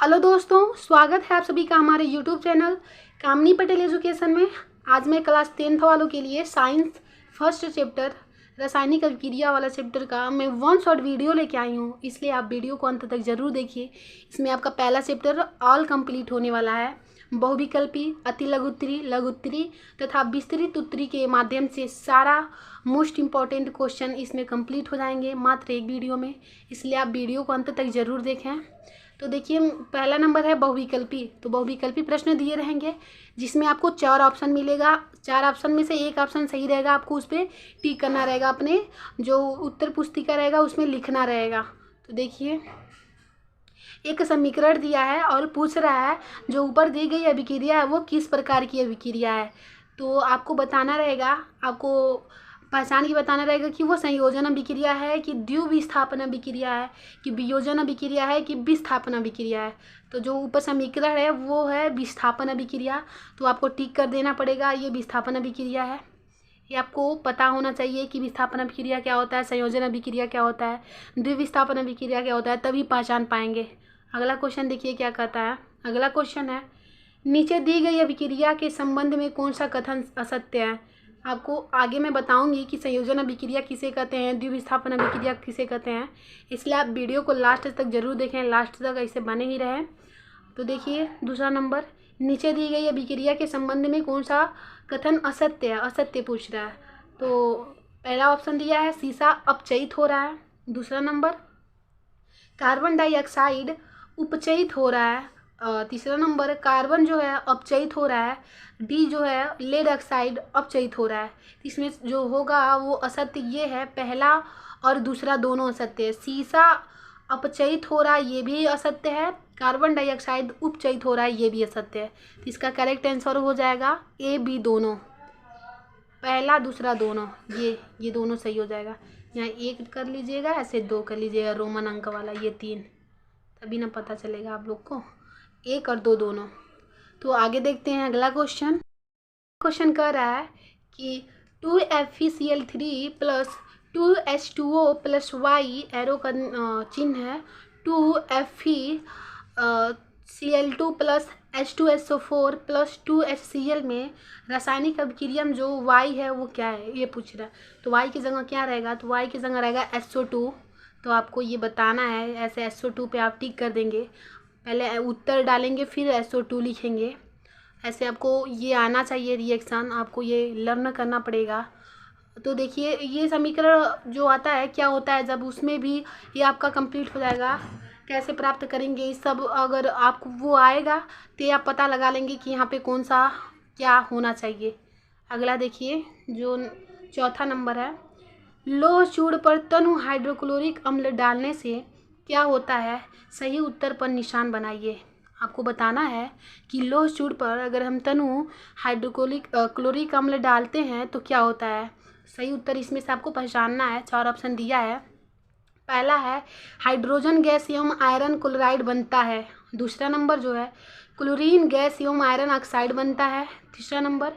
Hello दोस्तों, स्वागत है आप सभी का हमारे यूट्यूब चैनल कामनी पटेल एजुकेशन में। आज मैं क्लास 10th वालों के लिए साइंस फर्स्ट चैप्टर रासायनिक अभिक्रिया वाला चैप्टर का मैं वन शॉर्ट वीडियो लेके आई हूँ, इसलिए आप वीडियो को अंत तक ज़रूर देखिए। इसमें आपका पहला चैप्टर ऑल कंप्लीट होने वाला है। बहुविकल्पी, अति लघुत्तरी, लघुत्तरी तथा विस्तृत उत्तरी के माध्यम से सारा मोस्ट इम्पॉर्टेंट क्वेश्चन इसमें कंप्लीट हो जाएंगे मात्र एक वीडियो में, इसलिए आप वीडियो को अंत तक ज़रूर देखें। तो देखिए, पहला नंबर है बहुविकल्पी। तो बहुविकल्पी प्रश्न दिए रहेंगे जिसमें आपको 4 ऑप्शन मिलेगा। 4 ऑप्शन में से एक ऑप्शन सही रहेगा, आपको उस पर टिक करना रहेगा, अपने जो उत्तर पुस्तिका रहेगा उसमें लिखना रहेगा। तो देखिए, एक समीकरण दिया है और पूछ रहा है जो ऊपर दी गई अभिक्रिया है वो किस प्रकार की अभिक्रिया है। तो आपको बताना रहेगा, आपको पहचान के बताना रहेगा कि वो संयोजन अभिक्रिया है कि द्विविस्थापन अभिक्रिया है कि वियोजन अभिक्रिया है कि विस्थापन अभिक्रिया है। तो जो ऊपर समीकरण है वो है विस्थापन अभिक्रिया, तो आपको टिक कर देना पड़ेगा, ये विस्थापन अभिक्रिया है। ये आपको पता होना चाहिए कि विस्थापन अभिक्रिया क्या होता है, संयोजन अभिक्रिया क्या होता है, द्विविस्थापन अभिक्रिया क्या होता है, तभी पहचान पाएंगे। अगला क्वेश्चन देखिए क्या कहता है। अगला क्वेश्चन है, नीचे दी गई अभिक्रिया के संबंध में कौन सा कथन असत्य है। आपको आगे मैं बताऊंगी कि संयोजन अभिक्रिया किसे कहते हैं, द्विविस्थापन अभिक्रिया किसे कहते हैं, इसलिए आप वीडियो को लास्ट तक जरूर देखें, लास्ट तक ऐसे बने ही रहें। तो देखिए, दूसरा नंबर, नीचे दी गई अभिक्रिया के संबंध में कौन सा कथन असत्य है, असत्य पूछ रहा है। तो पहला ऑप्शन दिया है सीसा अपचयित हो रहा है। दूसरा नंबर, कार्बन डाइऑक्साइड उपचयित हो रहा है। तीसरा नंबर, कार्बन जो है अपचयित हो रहा है। डी जो है लेड ऑक्साइड अपचयित हो रहा है। इसमें जो होगा वो असत्य ये है, पहला और दूसरा दोनों असत्य है। सीसा अपचयित हो रहा है ये भी असत्य है, कार्बन डाइऑक्साइड उपचयित हो रहा है ये भी असत्य है। तो इसका करेक्ट आंसर हो जाएगा ए बी दोनों, पहला दूसरा दोनों, ये दोनों सही हो जाएगा। यहाँ 1 कर लीजिएगा, ऐसे 2 कर लीजिएगा रोमन अंक वाला, ये 3, तभी ना पता चलेगा आप लोग को, 1 और 2 दोनों। तो आगे देखते हैं अगला क्वेश्चन। क्वेश्चन कह रहा है कि 2FeCl3 plus 2H2O plus Y arrow का चिन्ह है 2FeCl2 plus H2SO4 plus 2HCl में रासायनिक अभिक्रिया में जो Y है वो क्या है, ये पूछ रहा है। तो Y की जगह क्या रहेगा, तो Y की जगह रहेगा SO2। तो आपको ये बताना है, ऐसे SO2 पे आप टिक कर देंगे, पहले उत्तर डालेंगे फिर SO2 लिखेंगे। ऐसे आपको ये आना चाहिए रिएक्शन, आपको ये लर्न करना पड़ेगा। तो देखिए, ये समीकरण जो आता है क्या होता है, जब उसमें भी ये आपका कंप्लीट हो जाएगा, कैसे प्राप्त करेंगे इस सब, अगर आपको वो आएगा तो आप पता लगा लेंगे कि यहाँ पे कौन सा क्या होना चाहिए। अगला देखिए, जो चौथा नंबर है, लौह चूर्ण पर तनु हाइड्रोक्लोरिक अम्ल डालने से क्या होता है, सही उत्तर पर निशान बनाइए। आपको बताना है कि लौह चूर्ण पर अगर हम तनु क्लोरिक अम्ल डालते हैं तो क्या होता है, सही उत्तर इसमें से आपको पहचानना है। 4 ऑप्शन दिया है। पहला है हाइड्रोजन गैस एवं आयरन क्लोराइड बनता है। दूसरा नंबर जो है क्लोरीन गैस एवं आयरन ऑक्साइड बनता है। तीसरा नंबर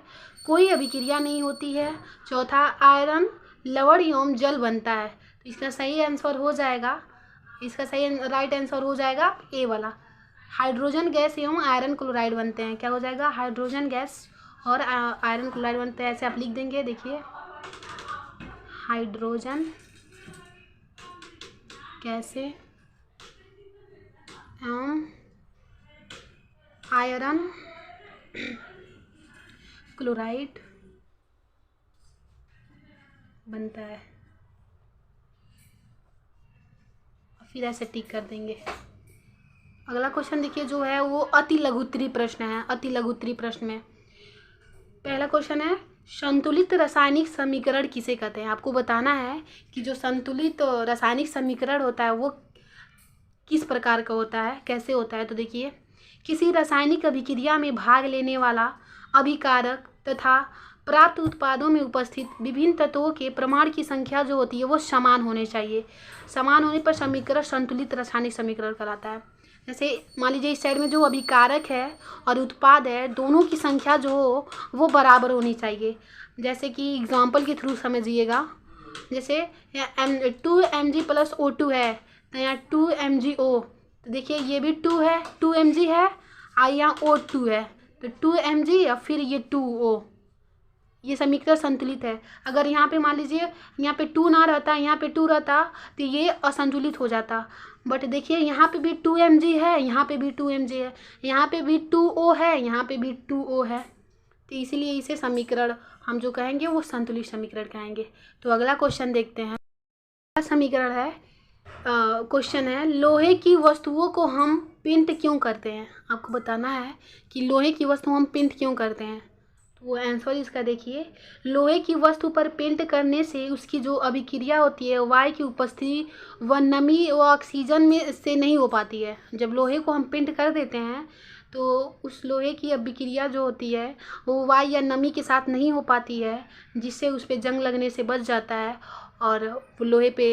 कोई अभिक्रिया नहीं होती है। चौथा आयरन लवण एवं जल बनता है। तो इसका सही आंसर हो जाएगा, इसका सही राइट आंसर हो जाएगा ए वाला, हाइड्रोजन गैस एवं आयरन क्लोराइड बनते हैं। क्या हो जाएगा, हाइड्रोजन गैस और आयरन क्लोराइड बनते हैं, ऐसे आप लिख देंगे। देखिए, हाइड्रोजन गैस एवं आयरन क्लोराइड बनता है, फिर ऐसे टिक कर देंगे। अगला क्वेश्चन देखिए, जो है वो अति लघुत्तरी प्रश्न है। अति लघुत्तरी प्रश्न में पहला क्वेश्चन है, संतुलित रासायनिक समीकरण किसे कहते हैं। आपको बताना है कि जो संतुलित रासायनिक समीकरण होता है वो किस प्रकार का होता है, कैसे होता है। तो देखिए, किसी रासायनिक अभिक्रिया में भाग लेने वाला अभिकारक तथा प्राप्त उत्पादों में उपस्थित विभिन्न तत्वों के प्रमाण की संख्या जो होती है वो समान होने चाहिए। समान होने पर समीकरण संतुलित रासायनिक समीकरण कहलाता है। जैसे मान लीजिए इस साइड में जो अभिकारक है और उत्पाद है, दोनों की संख्या जो हो वो बराबर होनी चाहिए। जैसे कि एग्जाम्पल के थ्रू समझिएगा, जैसे 2 mg प्लस O2 है तो यहाँ 2 mgO, तो देखिए ये भी 2 है, 2 mg है, यहाँ O2 है, तो 2 mg या फिर ये 2O, ये समीकरण संतुलित है। अगर यहाँ पे मान लीजिए यहाँ पे 2 ना रहता, यहाँ पे 2 रहता तो ये असंतुलित हो जाता। बट देखिए यहाँ पे भी 2 mg है, यहाँ पे भी 2 mg है, यहाँ पे भी 2O है, यहाँ पे भी 2O है, तो इसीलिए इसे समीकरण हम जो कहेंगे वो संतुलित समीकरण कहेंगे। तो अगला क्वेश्चन देखते हैं। अगला समीकरण है, क्वेश्चन है, लोहे की वस्तुओं को हम पेंट क्यों करते हैं। आपको बताना है कि लोहे की वस्तु हम पेंट क्यों करते हैं। तो वो आंसर इसका देखिए, लोहे की वस्तु पर पेंट करने से उसकी जो अभिक्रिया होती है वायु की उपस्थिति व नमी व ऑक्सीजन में से नहीं हो पाती है। जब लोहे को हम पेंट कर देते हैं तो उस लोहे की अभिक्रिया जो होती है वो वायु या नमी के साथ नहीं हो पाती है, जिससे उस पर जंग लगने से बच जाता है और लोहे पे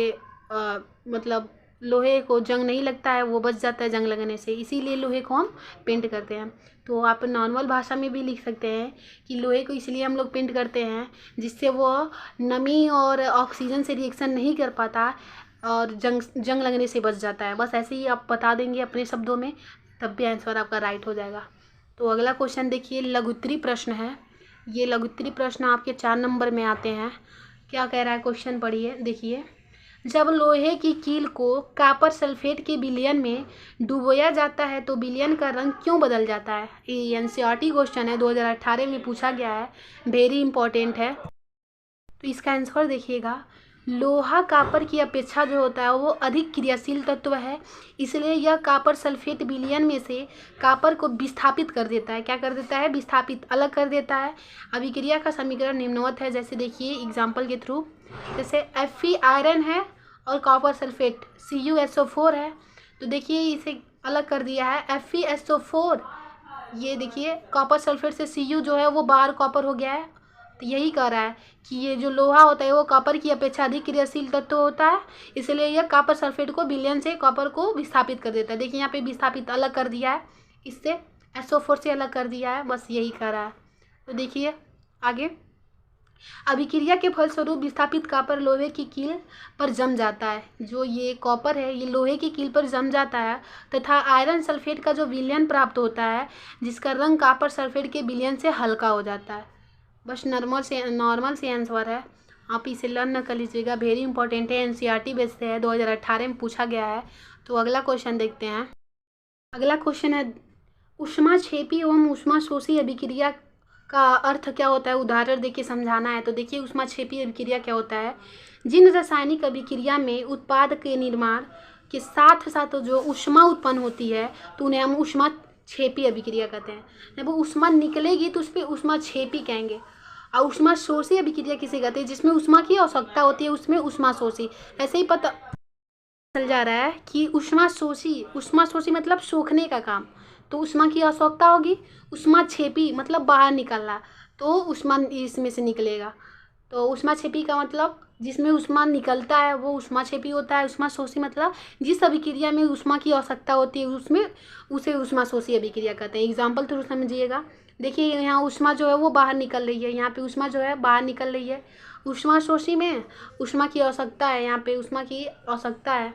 मतलब लोहे को जंग नहीं लगता है, वो बच जाता है जंग लगने से, इसीलिए लोहे को हम पेंट करते हैं। तो आप नॉर्मल भाषा में भी लिख सकते हैं कि लोहे को इसलिए हम लोग पेंट करते हैं जिससे वो नमी और ऑक्सीजन से रिएक्शन नहीं कर पाता और जंग लगने से बच जाता है। बस ऐसे ही आप बता देंगे अपने शब्दों में, तब भी आंसर आपका राइट हो जाएगा। तो अगला क्वेश्चन देखिए, लघुत्तरी प्रश्न है। ये लघुत्तरी प्रश्न आपके 4 नंबर में आते हैं। क्या कह रहा है क्वेश्चन, पढ़िए देखिए। जब लोहे की कील को कॉपर सल्फेट के विलयन में डुबोया जाता है तो विलयन का रंग क्यों बदल जाता है। ये एनसीईआरटी क्वेश्चन है, 2018 में पूछा गया है, वेरी इंपॉर्टेंट है। तो इसका आंसर देखिएगा, लोहा कॉपर की अपेक्षा जो होता है वो अधिक क्रियाशील तत्व है, इसलिए यह कॉपर सल्फेट विलयन में से कॉपर को विस्थापित कर देता है। क्या कर देता है, विस्थापित, अलग कर देता है। अभिक्रिया का समीकरण निम्नवत है, जैसे देखिए एग्जाम्पल के थ्रू, जैसे Fe आयरन है और कॉपर सल्फेट CuSO4 है, तो देखिए इसे अलग कर दिया है FeSO4। ये देखिए कॉपर सल्फेट से Cu जो है वो बाहर कॉपर हो गया है, तो यही कह रहा है कि ये जो लोहा होता है वो कॉपर की अपेक्षा अधिक क्रियाशील तत्व होता है, इसलिए यह कॉपर सल्फेट को विलयन से कॉपर को विस्थापित कर देता है। देखिए यहाँ पे विस्थापित अलग कर दिया है, इससे SO4 से अलग कर दिया है, बस यही कह रहा है। तो देखिए आगे, अभिक्रिया के फलस्वरूप विस्थापित कॉपर लोहे की कील पर जम जाता है। जो ये कॉपर है ये लोहे की कील पर जम जाता है तथा आयरन सल्फेट का जो विलयन प्राप्त होता है जिसका रंग कॉपर सल्फेट के विलयन से हल्का हो जाता है। बस नॉर्मल से आंसर है, आप इसे लर्न कर लीजिएगा, वेरी इंपॉर्टेंट है, एनसीईआरटी बेस से है, 2018 में पूछा गया है। तो अगला क्वेश्चन देखते हैं। अगला क्वेश्चन है, ऊष्माक्षेपी एवं ऊष्माशोषी अभिक्रिया का अर्थ क्या होता है, उदाहरण देके समझाना है। तो देखिए ऊष्माक्षेपी अभिक्रिया क्या होता है, जिन रासायनिक अभिक्रिया में उत्पाद के निर्माण के साथ साथ जो ऊष्मा उत्पन्न होती है तो उन्हें हम ऊष्माक्षेपी अभिक्रिया कहते हैं। जब वो ऊष्मा निकलेगी तो उस पर ऊष्माक्षेपी कहेंगे। और ऊष्माशोषी अभिक्रिया किसे कहते हैं, जिसमें ऊष्मा की आवश्यकता होती है उसमें ऊष्माशोषी। ऐसे ही पता चल जा रहा है कि ऊष्माशोषी मतलब सोखने का काम, तो ऊष्मा की आवश्यकता होगी। ऊष्माक्षेपी मतलब बाहर निकलना, तो ऊष्मा इसमें से निकलेगा। तो ऊष्माक्षेपी का मतलब जिसमें ऊष्मा निकलता है वो ऊष्माक्षेपी होता है। ऊष्माशोषी मतलब जिस अभिक्रिया में ऊष्मा की आवश्यकता होती है उसमें उसे ऊष्माशोषी अभिक्रिया कहते हैं। एग्जाम्पल थ्रू समझिएगा। देखिए यहाँ ऊष्मा जो है वो बाहर निकल रही है, यहाँ पे ऊष्मा जो है बाहर निकल रही है। ऊष्माशोषी में ऊष्मा की आवश्यकता है, यहाँ पे ऊष्मा की आवश्यकता है।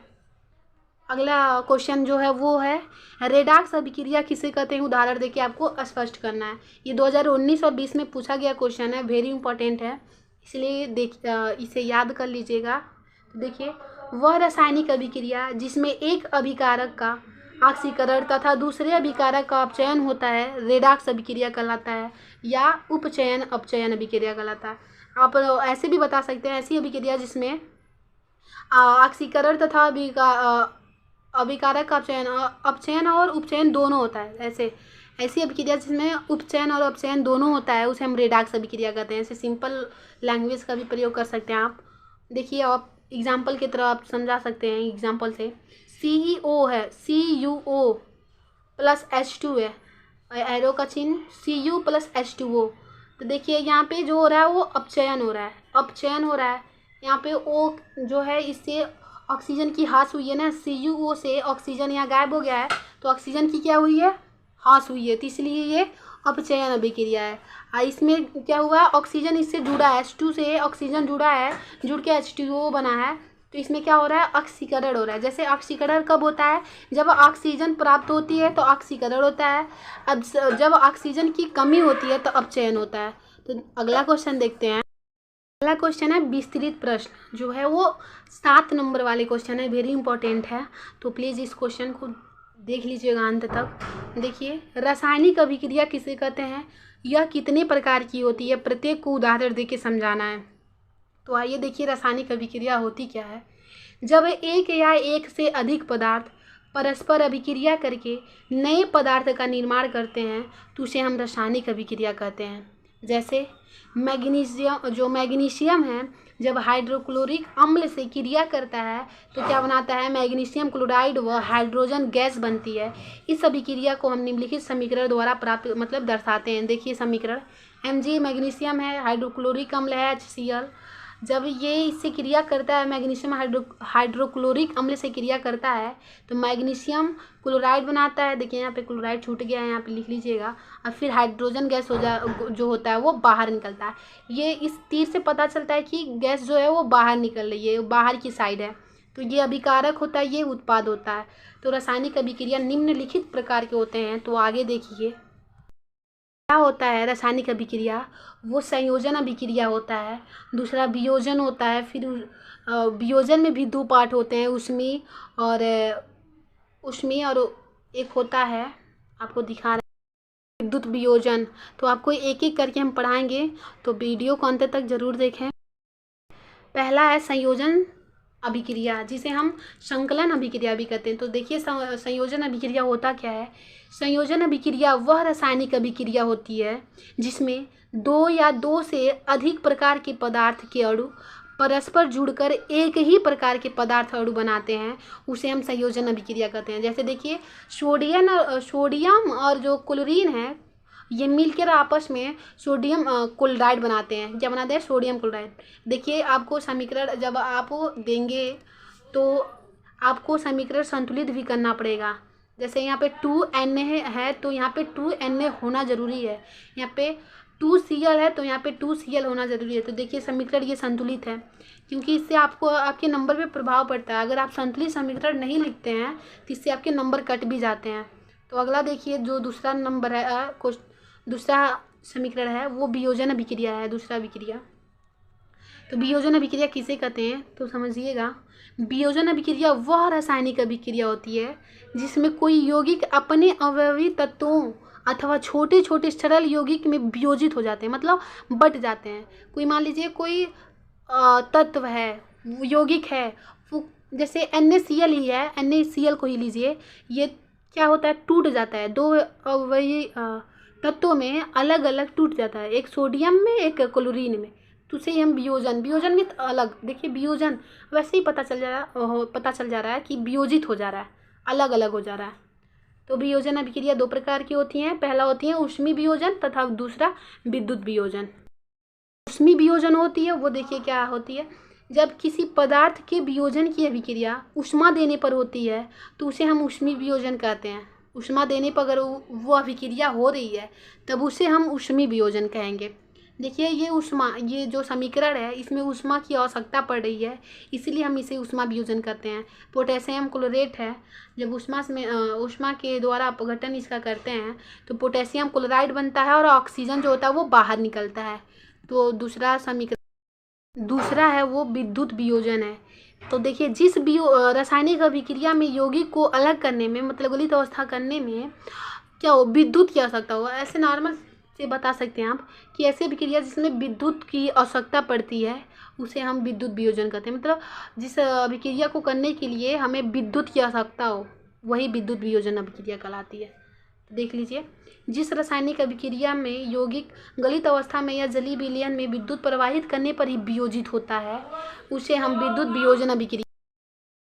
अगला क्वेश्चन जो है वो है, रेडॉक्स अभिक्रिया किसे कहते हैं, उदाहरण देके आपको स्पष्ट करना है। ये 2019 और 20 में पूछा गया क्वेश्चन है, वेरी इंपॉर्टेंट है, इसलिए इसे याद कर लीजिएगा। तो देखिए, वह रासायनिक अभिक्रिया जिसमें एक अभिकारक का ऑक्सीकरण तथा दूसरे अभिकारक का अपचयन होता है रेडॉक्स अभिक्रिया कहलाता है, या उपचयन अपचयन अभिक्रिया कहलाता है। आप ऐसे भी बता सकते हैं, ऐसी अभिक्रिया जिसमें ऑक्सीकरण तथा अभिकारक का अपचयन और उपचयन दोनों होता है। ऐसी अभिक्रिया जिसमें उपचयन और अपचयन दोनों होता है उसे हम रेडॉक्स अभिक्रिया कहते हैं। ऐसे सिंपल लैंग्वेज का भी प्रयोग कर सकते हैं आप। देखिए आप एग्जाम्पल की तरह आप समझा सकते हैं। एग्जाम्पल से CEO है, CuO प्लस H2 है, एरो का चिन्ह Cu प्लस H2O। तो देखिए यहाँ पे जो हो रहा है वो अपचयन हो रहा है। यहाँ पे O जो है इससे ऑक्सीजन की ह्रास हुई है ना, CuO से ऑक्सीजन यहाँ गायब हो गया है तो ऑक्सीजन की क्या हुई है, ह्रास हुई है, तो इसलिए ये अपचयन अभिक्रिया है। इसमें क्या हुआ, ऑक्सीजन इससे जुड़ा है, H2 से ऑक्सीजन जुड़ा है, जुड़ के H2O बना है, तो इसमें क्या हो रहा है, ऑक्सीकरण हो रहा है। जैसे ऑक्सीकरण कब होता है, जब ऑक्सीजन प्राप्त होती है तो ऑक्सीकरण होता है। अब जब ऑक्सीजन की कमी होती है तो अपचयन होता है। तो अगला क्वेश्चन देखते हैं। अगला क्वेश्चन है विस्तृत प्रश्न, जो है वो 7 नंबर वाले क्वेश्चन है, वेरी इंपॉर्टेंट है। तो प्लीज़ इस क्वेश्चन को देख लीजिएगा अंत तक। देखिए, रासायनिक अभिक्रिया किसे कहते हैं, यह कितने प्रकार की होती है, प्रत्येक को उदाहरण दे के समझाना है। तो आइए देखिए, रासायनिक अभिक्रिया होती क्या है। जब एक या एक से अधिक पदार्थ परस्पर अभिक्रिया करके नए पदार्थ का निर्माण करते हैं तो उसे हम रासायनिक अभिक्रिया कहते हैं। जैसे मैग्नीशियम है, जब हाइड्रोक्लोरिक अम्ल से क्रिया करता है तो क्या बनाता है, मैग्नीशियम क्लोराइड व हाइड्रोजन गैस बनती है। इस अभिक्रिया को हम निम्नलिखित समीकरण द्वारा प्राप्त दर्शाते हैं। देखिए समीकरण, Mg मैग्नीशियम है, हाइड्रोक्लोरिक अम्ल है HCl। जब ये इससे क्रिया करता है, मैग्नीशियम हाइड्रोक्लोरिक अम्ल से क्रिया करता है तो मैग्नीशियम क्लोराइड बनाता है। देखिए यहाँ पे क्लोराइड छूट गया है, यहाँ पे लिख लीजिएगा। और फिर हाइड्रोजन गैस जो होता है वो बाहर निकलता है। ये इस तीर से पता चलता है कि गैस जो है वो बाहर निकल रही है, बाहर की साइड है। तो ये अभिकारक होता है, ये उत्पाद होता है। तो रासायनिक अभिक्रिया निम्नलिखित प्रकार के होते हैं। तो आगे देखिए क्या होता है रासायनिक अभिक्रिया, वो संयोजन अभिक्रिया होता है, दूसरा वियोजन होता है। फिर वियोजन में भी 2 पार्ट होते हैं, उष्मीय और एक होता है, आपको दिखा रहे हैं, विद्युत वियोजन। तो आपको एक एक करके हम पढ़ाएंगे, तो वीडियो को अंत तक जरूर देखें। पहला है संयोजन अभिक्रिया, जिसे हम संकलन अभिक्रिया भी कहते हैं। तो देखिए संयोजन अभिक्रिया होता क्या है। संयोजन अभिक्रिया वह रासायनिक अभिक्रिया होती है जिसमें 2 या 2 से अधिक प्रकार के पदार्थ के अणु परस्पर जुड़कर एक ही प्रकार के पदार्थ अणु बनाते हैं, उसे हम संयोजन अभिक्रिया कहते हैं। जैसे देखिए सोडियम और जो क्लोरीन है, ये मिलकर आपस में सोडियम क्लोराइड बनाते हैं। क्या बनाते हैं, सोडियम क्लोराइड। देखिए आपको समीकरण जब आप देंगे तो आपको समीकरण संतुलित भी करना पड़ेगा। जैसे यहाँ पे 2Na है तो यहाँ पे 2Na होना ज़रूरी है, यहाँ पे 2Cl है तो यहाँ पे 2Cl होना ज़रूरी है। तो देखिए समीकरण ये संतुलित है, क्योंकि इससे आपको आपके नंबर पे प्रभाव पड़ता है। अगर आप संतुलित समीकरण नहीं लिखते हैं तो इससे आपके नंबर कट भी जाते हैं। तो अगला देखिए, जो दूसरा नंबर है दूसरा समीकरण है वो वियोजन अभिक्रिया है, दूसरा अभिक्रिया। तो वियोजन अभिक्रिया किसे कहते हैं तो समझिएगा, वियोजन अभिक्रिया वह रासायनिक अभिक्रिया होती है जिसमें कोई यौगिक अपने अवयवी तत्वों अथवा छोटे छोटे सरल यौगिक में वियोजित हो जाते हैं, मतलब बट जाते हैं। कोई मान लीजिए कोई तत्व है, यौगिक है, वो जैसे NaCl ही है, NaCl को ही लीजिए, ये क्या होता है, टूट जाता है। 2 अवयवी तत्वों में अलग अलग टूट जाता है, एक सोडियम में एक क्लोरीन में। तो उसे हम वियोजन में अलग, देखिए वियोजन वैसे ही पता चल जा रहा है कि वियोजित हो जा रहा है, अलग अलग हो जा रहा है। तो वियोजन अभिक्रिया 2 प्रकार की होती हैं। पहला होती है ऊष्मीय वियोजन तथा दूसरा विद्युत वियोजन। ऊष्मीय वियोजन होती है वो देखिए क्या होती है, जब किसी पदार्थ के वियोजन की अभिक्रिया ऊष्मा देने पर होती है तो उसे हम ऊष्मीय वियोजन कहते हैं। ऊष्मा देने पर अगर वो अभिक्रिया हो रही है तब उसे हम ऊष्मीय वियोजन कहेंगे। देखिए ये जो समीकरण है इसमें ऊष्मा की आवश्यकता पड़ रही है, इसीलिए हम इसे ऊष्मा वियोजन करते हैं। पोटेशियम क्लोरेट है, जब ऊष्मा के द्वारा अपघटन इसका करते हैं तो पोटेशियम क्लोराइड बनता है और ऑक्सीजन जो होता है वो बाहर निकलता है। तो दूसरा समीकरण दूसरा है वो विद्युत वियोजन है। तो देखिए जिस रासायनिक अभिक्रिया में यौगिक को अलग करने में, मतलब गलित अवस्था करने में क्या हो, विद्युत की आवश्यकता हो, ऐसे नॉर्मल से बता सकते हैं आप कि ऐसी अभिक्रिया जिसमें विद्युत की आवश्यकता पड़ती है उसे हम विद्युत वियोजन कहते हैं। मतलब जिस अभिक्रिया को करने के लिए हमें विद्युत की आवश्यकता हो वही विद्युत वियोजन अभिक्रिया कहलाती है। देख लीजिए, जिस रासायनिक अभिक्रिया में यौगिक गलित अवस्था में या जलीय विलयन में विद्युत प्रवाहित करने पर ही वियोजित होता है उसे हम विद्युत वियोजन अभिक्रिया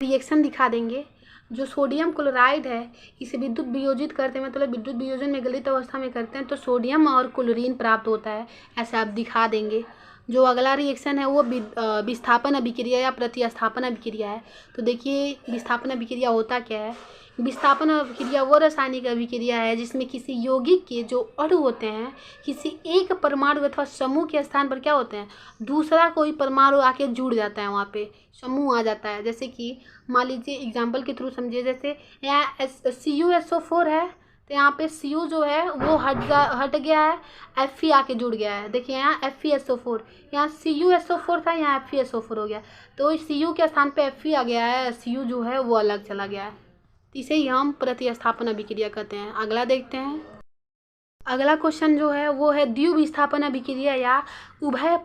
रिएक्शन दिखा देंगे। जो सोडियम क्लोराइड है इसे विद्युत वियोजित करते हैं, मतलब विद्युत वियोजन में गलित अवस्था में करते हैं तो सोडियम और क्लोरीन प्राप्त होता है, ऐसे आप दिखा देंगे। जो अगला रिएक्शन है वो विस्थापन अभिक्रिया या प्रतिस्थापन अभिक्रिया है। तो देखिए विस्थापन अभिक्रिया होता क्या है, विस्थापन अभिक्रिया वो रासायनिक अभिक्रिया है जिसमें किसी यौगिक के जो अणु होते हैं किसी एक परमाणु अथवा समूह के स्थान पर क्या होते हैं, दूसरा कोई परमाणु आके जुड़ जाता है, वहाँ पे समूह आ जाता है। जैसे कि मान लीजिए एग्जाम्पल के थ्रू समझिए, जैसे यहाँ CuSO4 है, तो यहाँ पे Cu जो है वो हट गया है, Fe आके जुड़ गया है। देखिए यहाँ FeSO4, यहाँ CuSO4 था, यहाँ FeSO4 हो गया, तो Cu के स्थान पे Fe आ गया है, Cu जो है वो अलग चला गया है। तो इसे ही हम प्रतिस्थापन अभिक्रिया कहते हैं। अगला देखते हैं। अगला क्वेश्चन जो है वो है द्विविस्थापन अभिक्रिया या उभय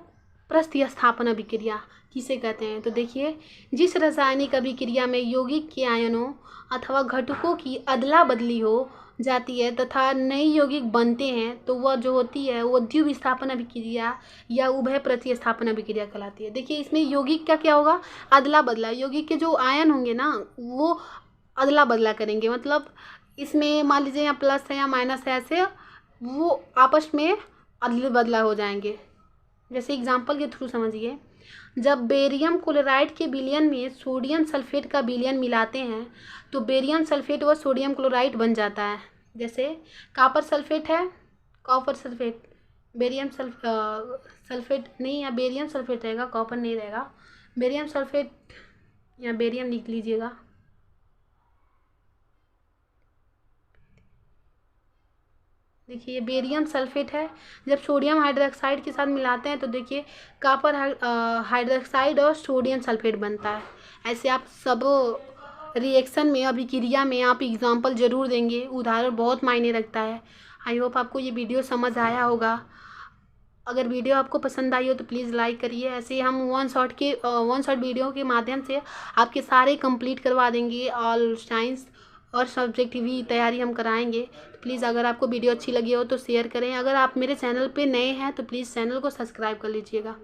प्रतिस्थापन अभिक्रिया किसे कहते हैं। तो देखिए, जिस रासायनिक अभिक्रिया में यौगिक के आयनों अथवा घटकों की अदला बदली हो जाती है तथा नए यौगिक बनते हैं, तो वह जो होती है वो द्विविस्थापन अभिक्रिया या उभय प्रतिस्थापन अभिक्रिया कहलाती है। देखिए, इसमें यौगिक का क्या होगा, अदला बदला, यौगिक के जो आयन होंगे ना वो अदला बदला करेंगे। मतलब इसमें मान लीजिए यहाँ प्लस है या माइनस है, ऐसे वो आपस में अदला बदला हो जाएंगे। जैसे एग्जांपल के थ्रू समझिए, जब बेरियम क्लोराइड के विलयन में सोडियम सल्फेट का विलयन मिलाते हैं तो बेरियम सल्फेट व सोडियम क्लोराइड बन जाता है। जैसे कॉपर सल्फेट है, कॉपर सल्फेट, बेरियम सल्फेट नहीं है, बेरियम सल्फेट रहेगा, कॉपर नहीं रहेगा, बेरियम सल्फेट या बेरियम लिख लीजिएगा। देखिए, ये बेरियम सल्फेट है, जब सोडियम हाइड्रोक्साइड के साथ मिलाते हैं तो देखिए कॉपर हाइड्रोक्साइड और सोडियम सल्फेट बनता है। ऐसे आप सब रिएक्शन में अभिक्रिया में आप एग्जांपल ज़रूर देंगे, उदाहरण बहुत मायने रखता है। आई होप आपको ये वीडियो समझ आया होगा। अगर वीडियो आपको पसंद आई हो तो प्लीज़ लाइक करिए। ऐसे ही हम वन शॉट वीडियो के माध्यम से आपके सारे कंप्लीट करवा देंगे, ऑल साइंस और सब्जेक्ट भी तैयारी हम कराएंगे। तो प्लीज़ अगर आपको वीडियो अच्छी लगी हो तो शेयर करें। अगर आप मेरे चैनल पे नए हैं तो प्लीज़ चैनल को सब्सक्राइब कर लीजिएगा।